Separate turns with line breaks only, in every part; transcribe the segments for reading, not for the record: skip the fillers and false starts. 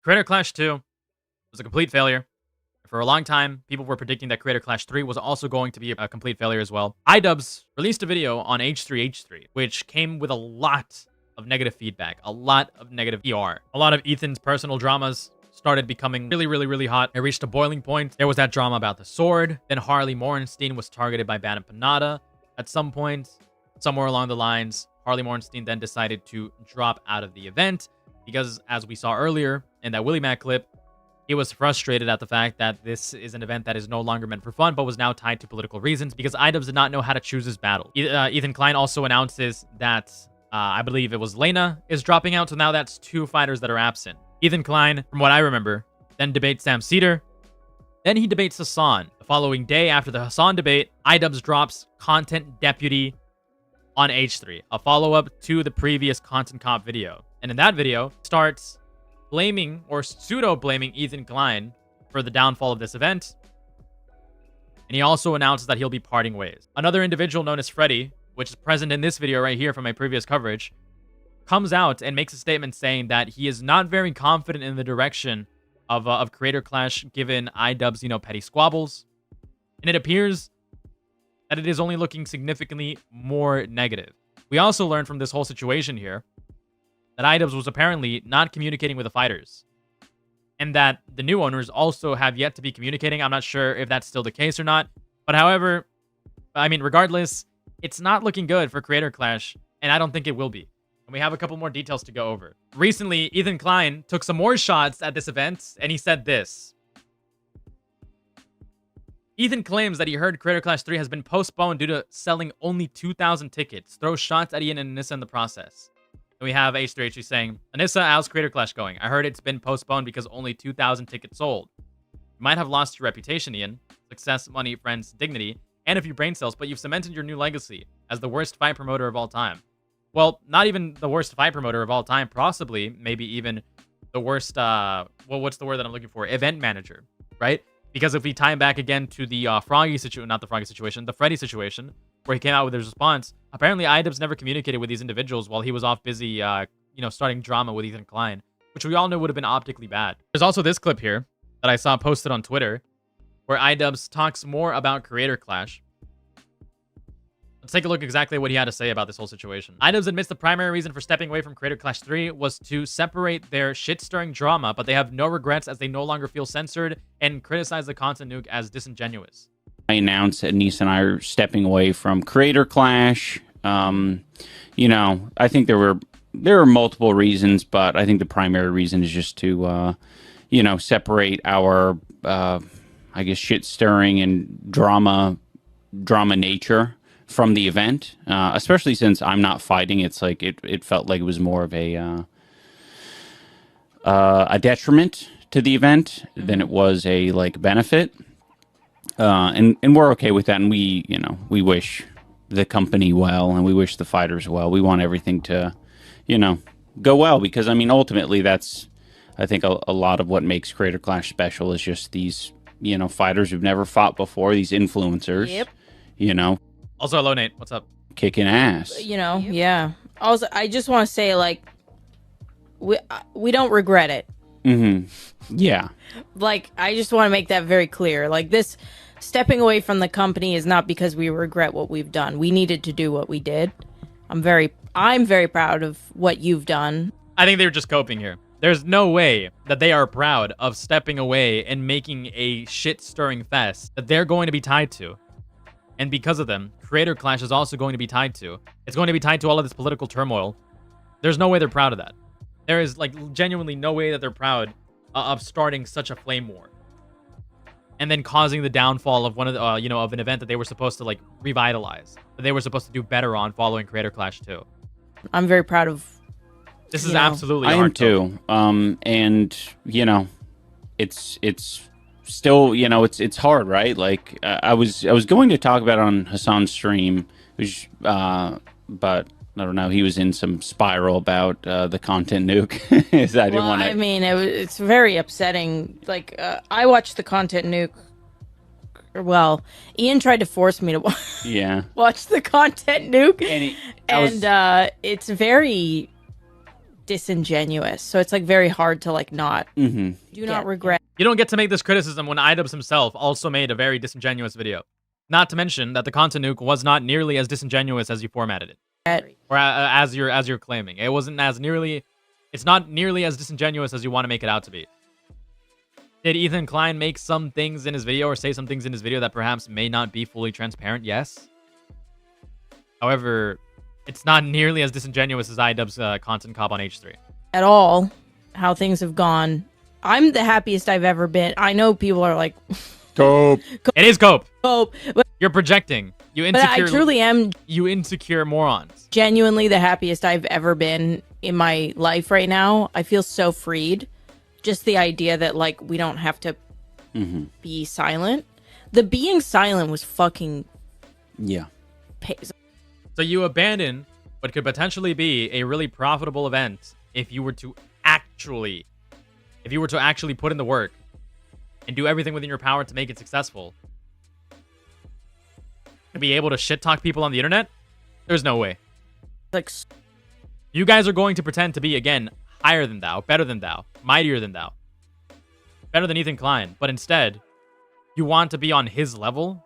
Creator Clash 2 was a complete failure. For a long time, people were predicting that Creator Clash 3 was also going to be a complete failure as well. Idubbbz released a video on H3H3, which came with a lot of negative feedback, a lot of negative PR. A lot of Ethan's personal dramas started becoming really hot. It reached a boiling point. There was that drama about the sword. Then Harley Morenstein was targeted by Ban and Panada. At some point, somewhere along the lines, Harley Morenstein then decided to drop out of the event because, as we saw earlier in that Willie Mac clip, he was frustrated at the fact that this is an event that is no longer meant for fun, but was now tied to political reasons because Idubbbz did not know how to choose his battle. Ethan Klein also announces that, I believe it was Lena, is dropping out, so now that's 2 fighters that are absent. Ethan Klein, from what I remember, then debates Sam Cedar. Then he debates Hassan. The following day after the Hassan debate, Idubbbz drops Content Deputy on H3, a follow-up to the previous Content Cop video. And in that video, starts blaming or pseudo-blaming Ethan Klein for the downfall of this event. And he also announces that he'll be parting ways. Another individual known as Freddy, which is present in this video right here from my previous coverage, comes out and makes a statement saying that he is not very confident in the direction of Creator Clash given Idubbbz, petty squabbles. And it appears that it is only looking significantly more negative. We also learned from this whole situation here that Idubbbz was apparently not communicating with the fighters. And that the new owners also have yet to be communicating. I'm not sure if that's still the case or not. But however, regardless, it's not looking good for Creator Clash, and I don't think it will be. And we have a couple more details to go over. Recently, Ethan Klein took some more shots at this event, and he said this. Ethan claims that he heard Creator Clash 3 has been postponed due to selling only 2,000 tickets. Throws shots at Ian and Anissa in the process. And we have H3H3 saying, Anissa, how's Creator Clash going? I heard it's been postponed because only 2,000 tickets sold. You might have lost your reputation, Ian. Success, money, friends, dignity, and a few brain cells, but you've cemented your new legacy as the worst fight promoter of all time. Well, not even the worst fight promoter of all time. Possibly, maybe even the worst, what's the word that I'm looking for? Event manager, right? Because if we tie him back again to the Froggy situation, not the Froggy situation, the Freddy situation, where he came out with his response, apparently Idubbbz never communicated with these individuals while he was off busy, starting drama with Ethan Klein, which we all knew would have been optically bad. There's also this clip here that I saw posted on Twitter, where Idubbbz talks more about Creator Clash. Let's take a look exactly what he had to say about this whole situation. Idubbbz admits the primary reason for stepping away from Creator Clash 3 was to separate their shit-stirring drama, but they have no regrets as they no longer feel censored and criticize the content nuke as disingenuous.
I announced that Anissa and I are stepping away from Creator Clash. I think there were multiple reasons, but I think the primary reason is just to, separate our, shit-stirring and drama nature from the event, especially since I'm not fighting. It's like it felt like it was more of a detriment to the event than it was a benefit. And we're okay with that, and we wish the company well, and we wish the fighters well. We want everything to, go well, because ultimately that's, I think, a lot of what makes Creator Clash special is just these, fighters who've never fought before, these influencers.
Yep.
Also, hello, Nate. What's up?
Kicking ass.
Yeah. Also, I just want to say, we don't regret it.
Mm-hmm. Yeah.
I just want to make that very clear. This stepping away from the company is not because we regret what we've done. We needed to do what we did. I'm very proud of what you've done.
I think they're just coping here. There's no way that they are proud of stepping away and making a shit-stirring fest that they're going to be tied to. And because of them, Creator Clash is also going to be tied to. It's going to be tied to all of this political turmoil. There's no way they're proud of that. There is genuinely no way that they're proud of starting such a flame war, and then causing the downfall of one of the, of an event that they were supposed to revitalize, that they were supposed to do better on following Creator Clash 2.
I'm very proud of.
This is absolutely.
I am too. And it's still, it's hard, right? I was going to talk about it on Hassan's stream, which, but I don't know. He was in some spiral about the content nuke.
It's very upsetting. I watched the content nuke. Well, Ian tried to force me to watch the content nuke, and it's very disingenuous. So it's like very hard to like not
Mm-hmm.
do not regret.
You don't get to make this criticism when Idubbbz himself also made a very disingenuous video. Not to mention that the content nuke was not nearly as disingenuous as you formatted it, or as you're claiming. It wasn't as nearly. It's not nearly as disingenuous as you want to make it out to be. Did Ethan Klein make some things in his video or say some things in his video that perhaps may not be fully transparent? Yes. However, it's not nearly as disingenuous as Idubbbz content cop on H3.
At all how things have gone. I'm the happiest I've ever been. I know people are like,
Cope.
It is cope.
"Cope," but
You're projecting. You
I
insecure.
truly am
You insecure morons.
genuinely the happiest I've ever been in my life right now. I feel so freed. Just the idea that like we don't have to be silent. The being silent was fucking
Yeah.
So you abandon what could potentially be a really profitable event if you were to actually put in the work and do everything within your power to make it successful. To be able to shit talk people on the internet? There's no way.
like
You guys are going to pretend to be, again, higher than thou, better than thou, mightier than thou, better than Ethan Klein, but instead, you want to be on his level?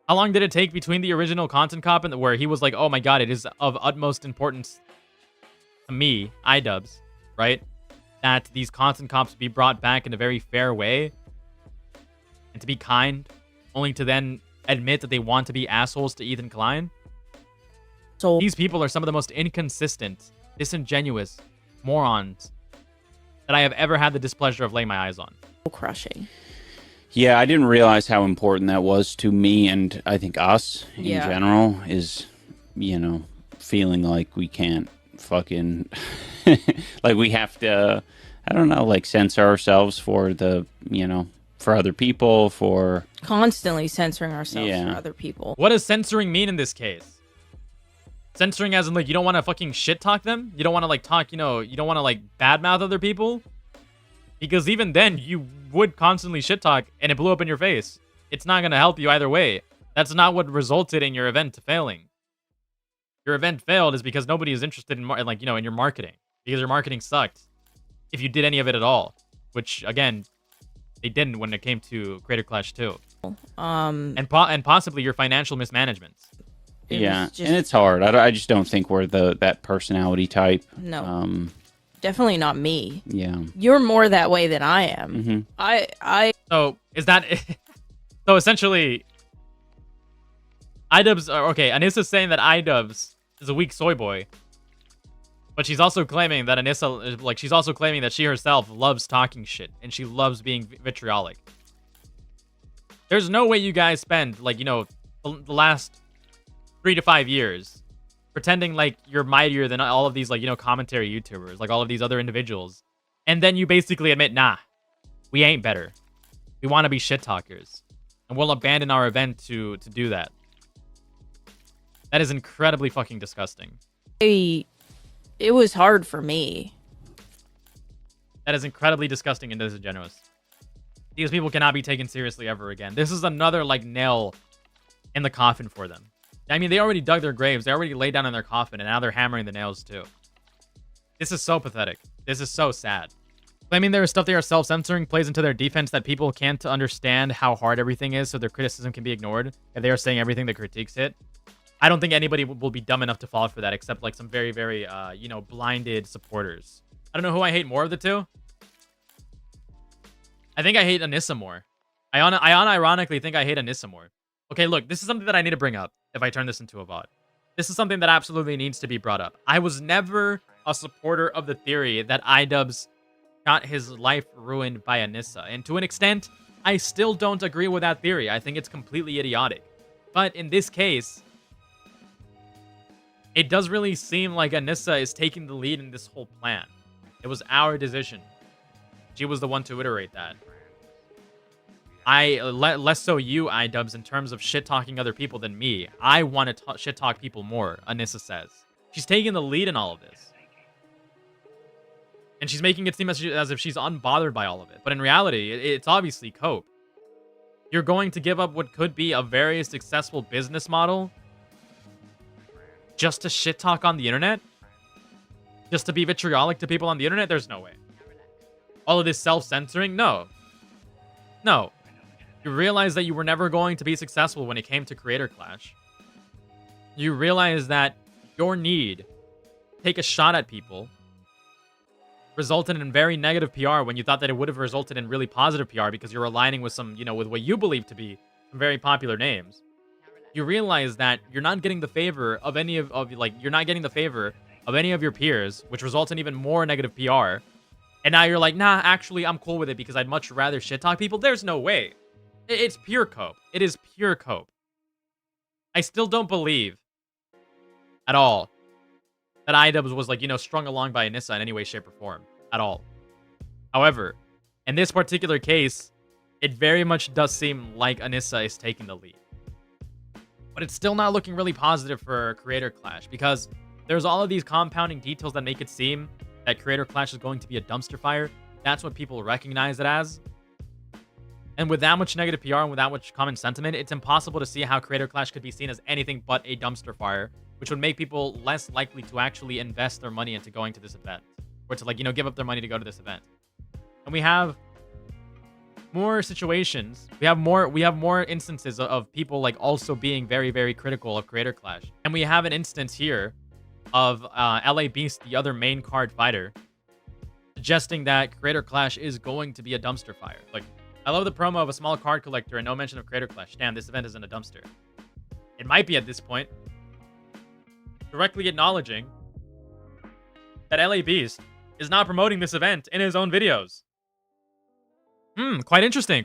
How long did it take between the original content cop and where he was like, oh my god, it is of utmost importance to me, Idubbbz, right? That these content cops be brought back in a very fair way and to be kind, only to then admit that they want to be assholes to Ethan Klein?
so
These people are some of the most inconsistent, disingenuous morons that I have ever had the displeasure of laying my eyes on.
crushing.
Yeah, I didn't realize how important that was to me, and I think us in
Yeah.
general is, feeling like we can't fucking, like we have to, I don't know, like censor ourselves for the, for other people, for...
Constantly censoring ourselves
Yeah.
for other people.
What does censoring mean in this case? Censoring as in, like, you don't want to fucking shit talk them? You don't want to, like, talk, you don't want to, like, badmouth other people? Because even then, you would constantly shit talk, and it blew up in your face. It's not going to help you either way. That's not what resulted in your event failing. Your event failed is because nobody is interested in, in your marketing. Because your marketing sucked. If you did any of it at all. Which, again, they didn't when it came to Creator Clash 2. And possibly your financial mismanagement.
It
Yeah,
was just-
and it's hard. I just don't think we're that personality type.
No. Definitely not me.
Yeah.
You're more that way than I am.
Mm-hmm.
I
So, is that... so, essentially... Idubbbz... Okay, Anissa's saying that Idubbbz is a weak soy boy. But she's also claiming that Anissa... Like, she's also claiming that she herself loves talking shit. And she loves being vitriolic. There's no way you guys spend, like, the last 3 to 5 years pretending like you're mightier than all of these, like, commentary YouTubers, like all of these other individuals. And then you basically admit, nah, we ain't better. We want to be shit talkers. And we'll abandon our event to do that. That is incredibly fucking disgusting.
it was hard for me.
That is incredibly disgusting and disingenuous. These people cannot be taken seriously ever again. This is another, like, nail in the coffin for them. I mean, they already dug their graves. They already laid down in their coffin, and now they're hammering the nails, too. This is so pathetic. This is so sad. Claiming there is stuff they are self-censoring plays into their defense that people can't understand how hard everything is, so their criticism can be ignored if they are saying everything that critiques it. I don't think anybody will be dumb enough to fall for that, except, like, some very, very, blinded supporters. I don't know who I hate more of the two. I think I hate Anissa more. I unironically think I hate Anissa more. Okay, look, this is something that I need to bring up if I turn this into a VOD. This is something that absolutely needs to be brought up. I was never a supporter of the theory that Idubbbz got his life ruined by Anissa. And to an extent, I still don't agree with that theory. I think it's completely idiotic. But in this case, it does really seem like Anissa is taking the lead in this whole plan. It was our decision. She was the one to iterate that. Less so you, Idubbbz, in terms of shit-talking other people than me. I want to shit-talk people more, Anissa says. She's taking the lead in all of this. And she's making it seem as if she's unbothered by all of it. But in reality, it's obviously cope. You're going to give up what could be a very successful business model just to shit-talk on the internet? just to be vitriolic to people on the internet? There's no way. All of this self-censoring? No. No. You realize that you were never going to be successful when it came to Creator Clash. You realize that your need to take a shot at people resulted in very negative PR when you thought that it would have resulted in really positive PR because you're aligning with some, with what you believe to be some very popular names. You realize that you're not getting the favor of any you're not getting the favor of any of your peers, which results in even more negative PR. And now you're like, nah, actually, I'm cool with it because I'd much rather shit talk people. There's no way. It's pure cope. It is pure cope. I still don't believe at all that Idubbbz was, strung along by Anissa in any way, shape, or form. At all. However, in this particular case, it very much does seem like Anissa is taking the lead. But it's still not looking really positive for Creator Clash because there's all of these compounding details that make it seem that Creator Clash is going to be a dumpster fire. That's what people recognize it as. And with that much negative PR and with that much common sentiment, it's impossible to see how Creator Clash could be seen as anything but a dumpster fire, which would make people less likely to actually invest their money into going to this event. Or to, give up their money to go to this event. And we have more situations. We have more instances of people, also being very, very critical of Creator Clash. And we have an instance here of LA Beast, the other main card fighter, suggesting that Creator Clash is going to be a dumpster fire. I love the promo of a small card collector and no mention of Creator Clash. Damn, this event isn't a dumpster. It might be at this point. Directly acknowledging that LA Beast is not promoting this event in his own videos. Quite interesting.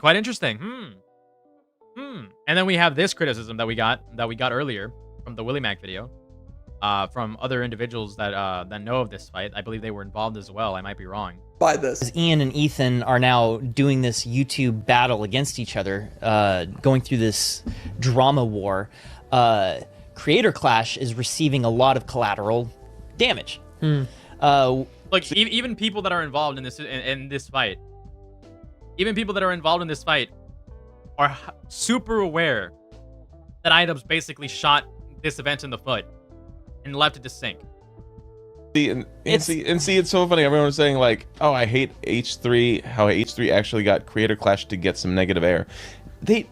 And then we have this criticism that we got earlier from the Willie Mac video. From other individuals that know of this fight. I believe they were involved as well. I might be wrong.
By this,
Ian and Ethan are now doing this YouTube battle against each other, going through this drama war. Creator Clash is receiving a lot of collateral damage.
Even people that are involved in this fight, are super aware that Idubbbz basically shot this event in the foot and left it to sink.
It's so funny. Everyone's saying oh, I hate H3. How H3 actually got Creator Clash to get some negative air. They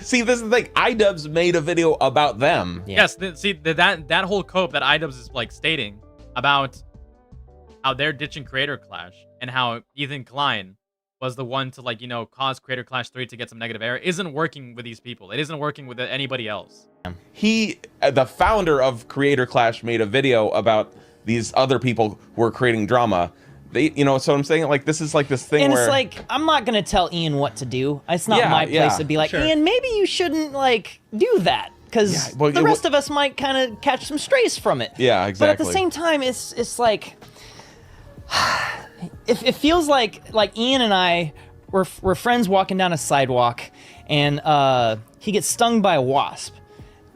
see, this is Idubbbz made a video about them.
Yeah.
Yes, that whole cope that Idubbbz is stating about how they're ditching Creator Clash and how Ethan Klein was the one to cause Creator Clash 3 to get some negative air isn't working with these people. It isn't working with anybody else.
He, the founder of Creator Clash, made a video about these other people who are creating drama. They, so I'm saying this is this thing
and
where
it's I'm not gonna tell Ian what to do. It's not my place to be
sure.
Ian, maybe you shouldn't do that because the rest of us might kind of catch some strays from it.
Yeah, exactly.
But at the same time, it's it feels like Ian and I were friends walking down a sidewalk, and he gets stung by a wasp,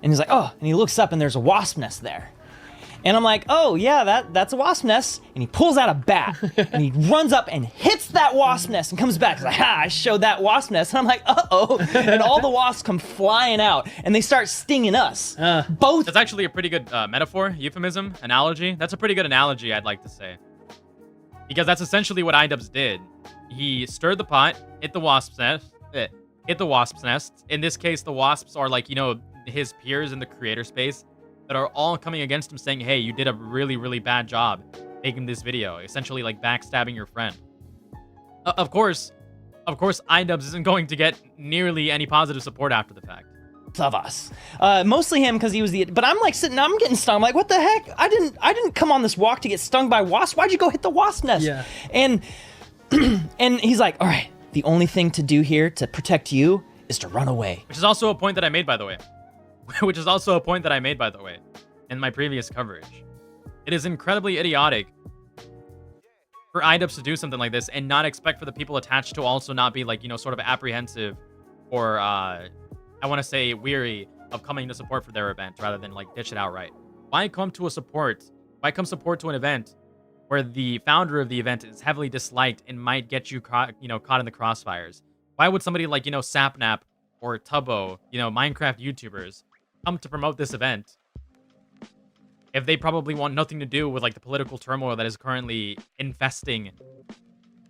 and he's like, oh, and he looks up and there's a wasp nest there, and I'm like, oh yeah, that's a wasp nest, and he pulls out a bat and he runs up and hits that wasp nest and comes back. He's like, ha, I showed that wasp nest, and I'm like, uh-oh, and all the wasps come flying out and they start stinging us. Both.
That's actually a pretty good metaphor, euphemism, analogy. That's a pretty good analogy, I'd like to say. Because that's essentially what Idubbbz did. He stirred the pot, hit the wasp's nest. In this case, the wasps are his peers in the creator space that are all coming against him saying, hey, you did a really, really bad job making this video. Essentially backstabbing your friend. Of course, Idubbbz isn't going to get nearly any positive support after the fact.
Of us, mostly him because he was but I'm I'm getting stung. I'm like, what the heck? I didn't come on this walk to get stung by wasps. Why'd you go hit the wasp nest?
Yeah.
And he's like, all right, the only thing to do here to protect you is to run away.
Which is also a point that I made, by the way. In my previous coverage. It is incredibly idiotic for Idubbbz to do something like this and not expect for the people attached to also not be sort of apprehensive or I want to say weary of coming to support for their event rather than ditch it outright. Why come support to an event where the founder of the event is heavily disliked and might get you caught in the crossfires? Why would somebody Sapnap or Tubbo, Minecraft YouTubers come to promote this event if they probably want nothing to do with like the political turmoil that is currently infesting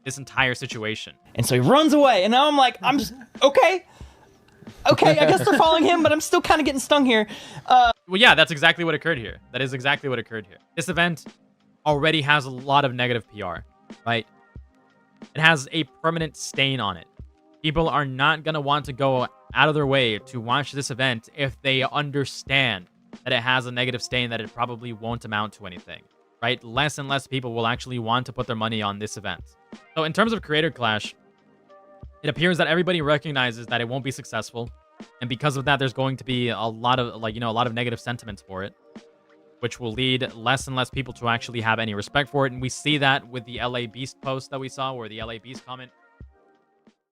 this entire situation.
And so he runs away, and now I'm just okay. Okay, I guess they're following him, but I'm still kind of getting stung here.
Well, yeah, that's exactly what occurred here. That is exactly what occurred here. This event already has a lot of negative PR, right? It has a permanent stain on it. People are not going to want to go out of their way to watch this event if they understand that it has a negative stain, that it probably won't amount to anything, right? Less and less people will actually want to put their money on this event. So in terms of Creator Clash, it appears that everybody recognizes that it won't be successful. And because of that, there's going to be a lot of, like, you know, a lot of negative sentiments for it, which will lead less and less people to actually have any respect for it. And we see that with the LA Beast post that we saw, where the LA Beast comment